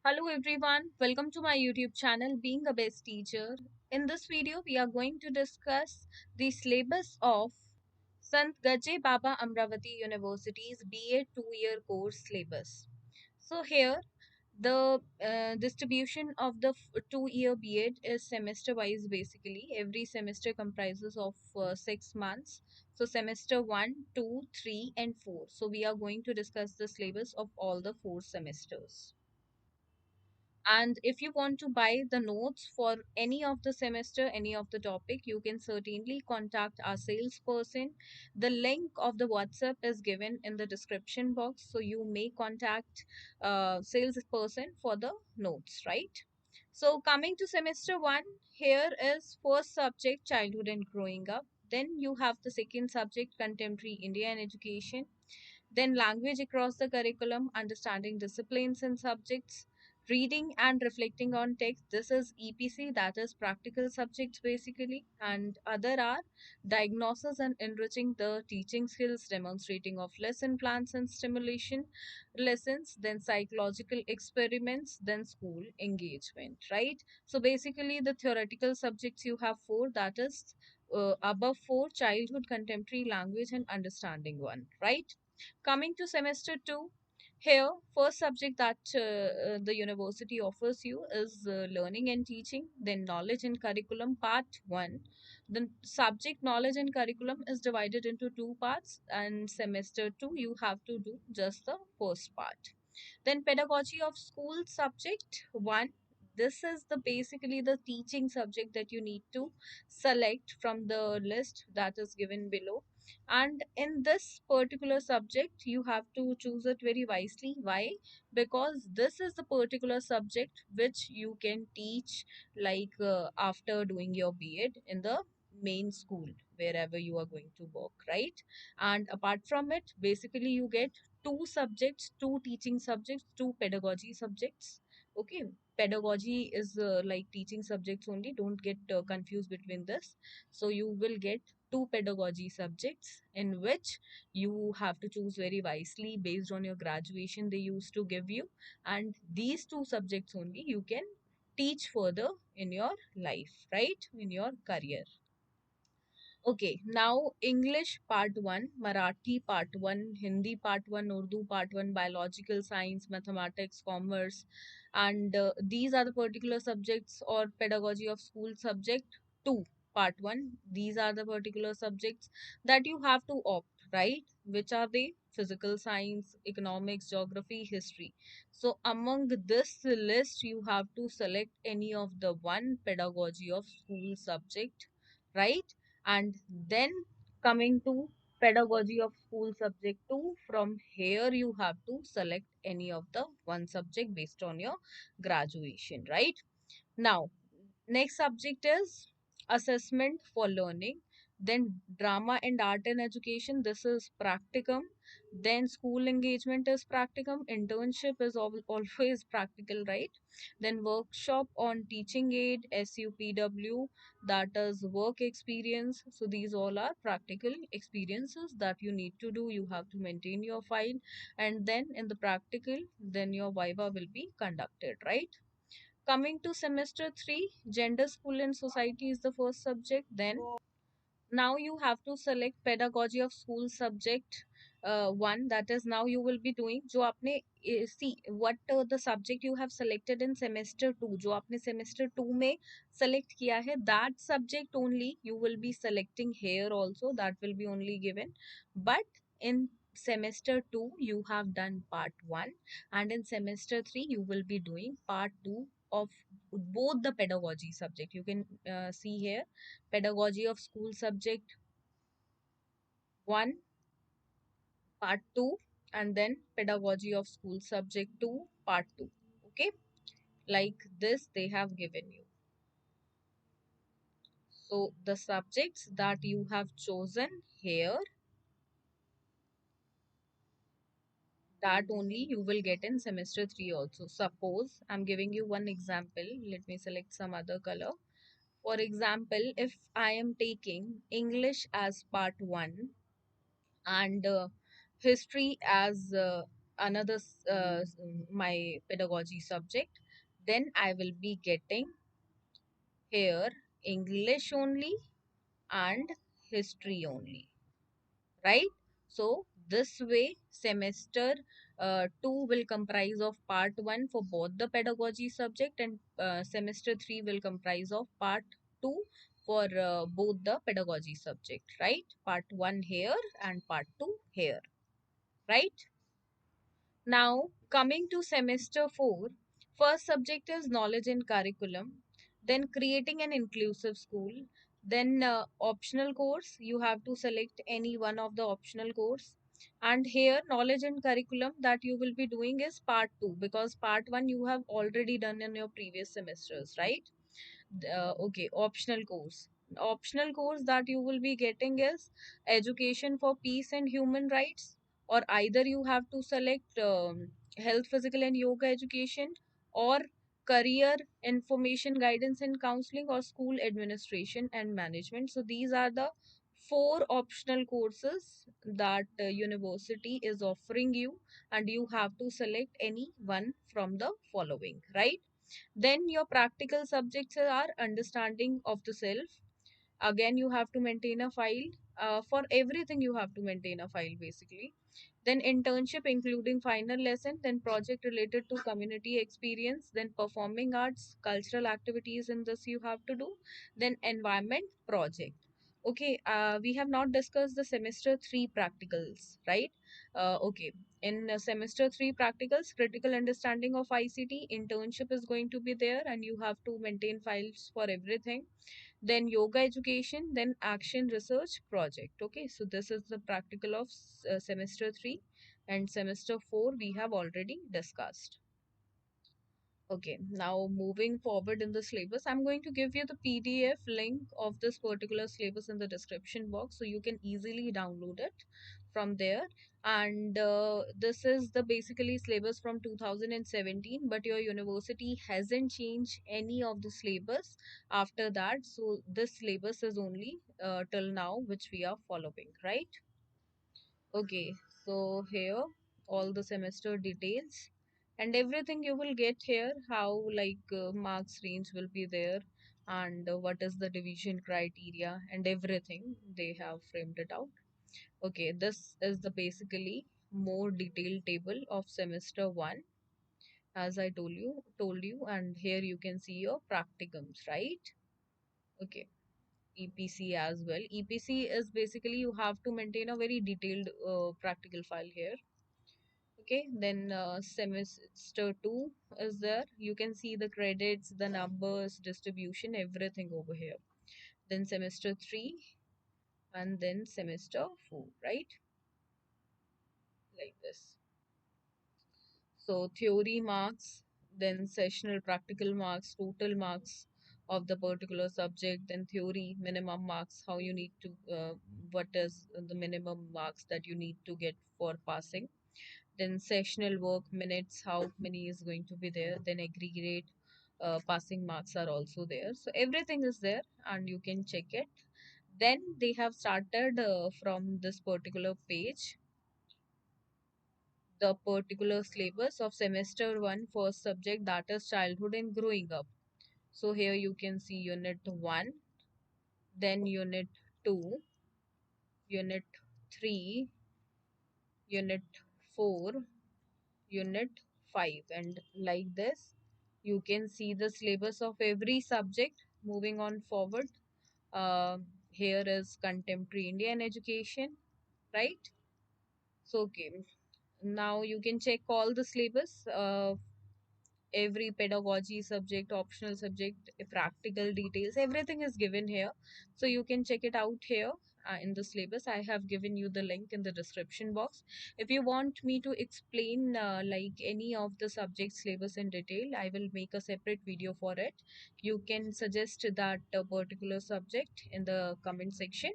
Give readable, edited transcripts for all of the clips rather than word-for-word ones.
Hello everyone, welcome to my YouTube channel Being a Best Teacher. In this video, we are going to discuss the syllabus of Sant Gadge Baba Amravati University's B.Ed 2-year course syllabus. So here, the distribution of the 2-year B.Ed is semester wise basically. Every semester comprises of 6 months. So semester 1, 2, 3 and 4. So we are going to discuss the syllabus of all the 4 semesters. And if you want to buy the notes for any of the semester, any of the topic, you can certainly contact our salesperson. The link of the WhatsApp is given in the description box. So you may contact salesperson for the notes, right? So coming to semester one, here is first subject childhood and growing up. Then you have the second subject contemporary India and education, then language across the curriculum, understanding disciplines and subjects, reading and reflecting on text. This is EPC, that is practical subjects basically. And other are diagnosis and enriching the teaching skills, demonstrating of lesson plans and stimulation lessons, then psychological experiments, then school engagement, right? So basically the theoretical subjects you have four, that is above four, childhood, contemporary, language and understanding one, right? Coming to semester 2, here first subject that the university offers you is learning and teaching, then knowledge and curriculum part 1. The subject knowledge and curriculum is divided into two parts, and semester 2 you have to do just the first part. Then pedagogy of school subject 1. This is the basically the teaching subject that you need to select from the list that is given below. And in this particular subject you have to choose it very wisely. Why? Because this is the particular subject which you can teach, like after doing your B.Ed in the main school wherever you are going to work, right? And apart from it, basically you get two subjects, two teaching subjects, two pedagogy subjects. Okay, pedagogy is like teaching subjects only, don't get confused between this. So you will get two pedagogy subjects in which you have to choose very wisely based on your graduation they used to give you, and these two subjects only you can teach further in your life, right, in your career. Okay, now English part 1, Marathi part 1, Hindi part 1, Urdu part 1, biological science, mathematics, commerce, and these are the particular subjects or pedagogy of school subject 2 part 1. These are the particular subjects that you have to opt, right? Which are they? Physical science, economics, geography, history. So among this list, you have to select any of the one pedagogy of school subject, right? And then coming to pedagogy of school subject 2, from here you have to select any of the one subject based on your graduation, right? Now next subject is assessment for learning, then drama and art in education, this is practicum, then school engagement is practicum, internship is always practical, right? Then workshop on teaching aid, SUPW, that is work experience. So these all are practical experiences that you need to do. You have to maintain your file, and then in the practical, then your viva will be conducted, right? Coming to semester 3, gender, school and society is the first subject. Then now you have to select pedagogy of school subject 1, that is now you will be doing जो आपने see what the subject you have selected in semester 2, जो आपने semester 2 में select किया है, that subject only you will be selecting here also, that will be only given. But in semester 2 you have done part 1, and in semester 3 you will be doing part 2 of both the pedagogy subject. You can see here pedagogy of school subject 1 part 2, and then pedagogy of school subject 2 part 2. Okay, like this they have given you. So the subjects that you have chosen here, that only you will get in semester 3 also. Suppose I'm giving you one example, let me select some other color. For example, if I am taking English as part 1 and history as another my pedagogy subject, then I will be getting here English only and history only, right? So this way, semester 2 will comprise of part 1 for both the pedagogy subject, and semester 3 will comprise of part 2 for both the pedagogy subject, right? Part 1 here and part 2 here, right? Now, coming to semester 4, first subject is knowledge and curriculum, then creating an inclusive school, then optional course, you have to select any one of the optional course. And here, knowledge and curriculum that you will be doing is part 2, because part 1 you have already done in your previous semesters, right? Okay, optional course that you will be getting is education for peace and human rights, or either you have to select health, physical and yoga education, or career information guidance and counseling, or school administration and management. So these are the four optional courses that university is offering you, and you have to select any one from the following, right? Then your practical subjects are understanding of the self. Again, you have to maintain a file. For everything, you have to maintain a file basically. Then internship, including final lesson. Then project related to community experience. Then performing arts, cultural activities in this you have to do. Then environment project. Okay, we have not discussed the semester 3 practicals, right? Okay, in semester 3 practicals, critical understanding of ICT, internship is going to be there, and you have to maintain files for everything. Then yoga education, then action research project. Okay, so this is the practical of semester 3, and semester 4 we have already discussed. Okay, now moving forward in the syllabus, I'm going to give you the PDF link of this particular syllabus in the description box, so you can easily download it from there. And this is the basically syllabus from 2017, but your university hasn't changed any of the syllabus after that. So this syllabus is only till now which we are following, right? Okay, so here all the semester details and everything you will get here, how like marks range will be there, and what is the division criteria and everything they have framed it out. Okay, this is the basically more detailed table of semester 1, as I told you, and here you can see your practicums, right? Okay. EPC as well. EPC is basically you have to maintain a very detailed practical file here. Okay, then semester 2 is there. You can see the credits, the numbers, distribution, everything over here. Then semester 3 and then semester 4, right? Like this. So theory marks, then sessional practical marks, total marks of the particular subject, then theory minimum marks, how you need to, what is the minimum marks that you need to get for passing. Then sessional work minutes, how many is going to be there. Then aggregate passing marks are also there. So everything is there and you can check it. Then they have started from this particular page the particular syllabus of semester 1 first subject, that is childhood and growing up. So here you can see unit 1, then unit 2, unit 3, unit 4, unit 5, and like this you can see the syllabus of every subject. Moving on forward, uh, here is contemporary Indian education, right? So okay, now you can check all the syllabus, every pedagogy subject, optional subject, practical details, everything is given here. So you can check it out here in the syllabus. I have given you the link in the description box. If you want me to explain like any of the subject syllabus in detail, I will make a separate video for it. You can suggest that particular subject in the comment section.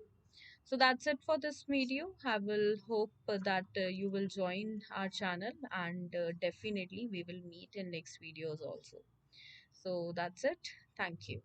So that's it for this video. I will hope that you will join our channel, and definitely we will meet in next videos also. So that's it. Thank you.